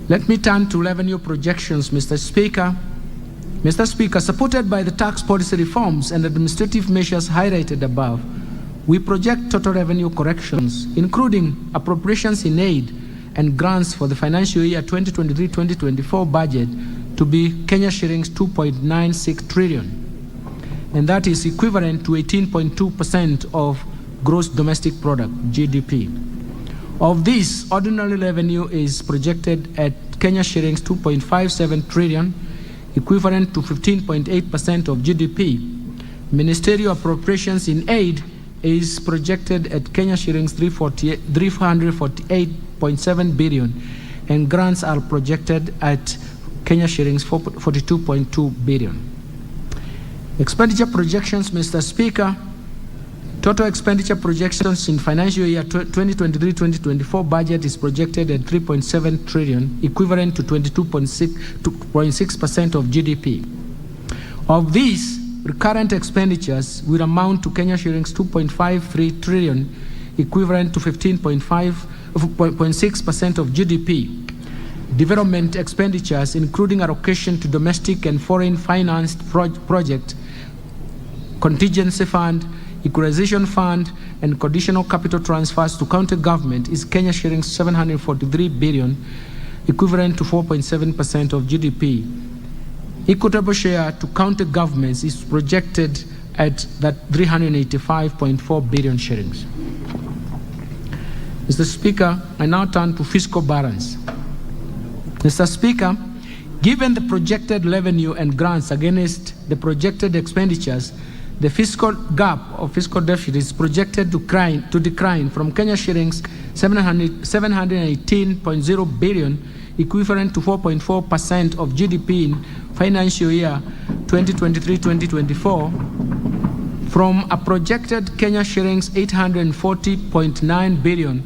Let me turn to revenue projections, Mr. Speaker. Mr. Speaker, supported by the tax policy reforms and administrative measures highlighted above, we project total revenue corrections, including appropriations in aid and grants for the financial year 2023-2024 budget to be Kenya shillings 2.96 trillion, and that is equivalent to 18.2% of gross domestic product, GDP. Of this, ordinary revenue is projected at Kenya shillings 2.57 trillion, equivalent to 15.8% of GDP. Ministerial appropriations in aid is projected at Kenya shillings 348.7 billion, and grants are projected at Kenya shillings 42.2 billion. Expenditure projections, Mr. Speaker. Total expenditure projections in financial year 2023-2024 budget is projected at 3.7 trillion, equivalent to 22.6% of GDP. Of these, recurrent expenditures will amount to Kenya shillings 2.53 trillion, equivalent to 15.6% of GDP. Development expenditures, including allocation to domestic and foreign financed project, contingency fund, equalization fund, and conditional capital transfers to county government, is Kenya shillings 743 billion, equivalent to 4.7% of GDP. Equitable share to county governments is projected at that 385.4 billion shillings. Mr. Speaker, I now turn to fiscal balance. Mr. Speaker, given the projected revenue and grants against the projected expenditures, the fiscal gap of fiscal deficit is projected to decline from Kenya shillings 718.0 billion, equivalent to 4.4% of GDP in financial year 2023-2024, from a projected Kenya shillings 840.9 billion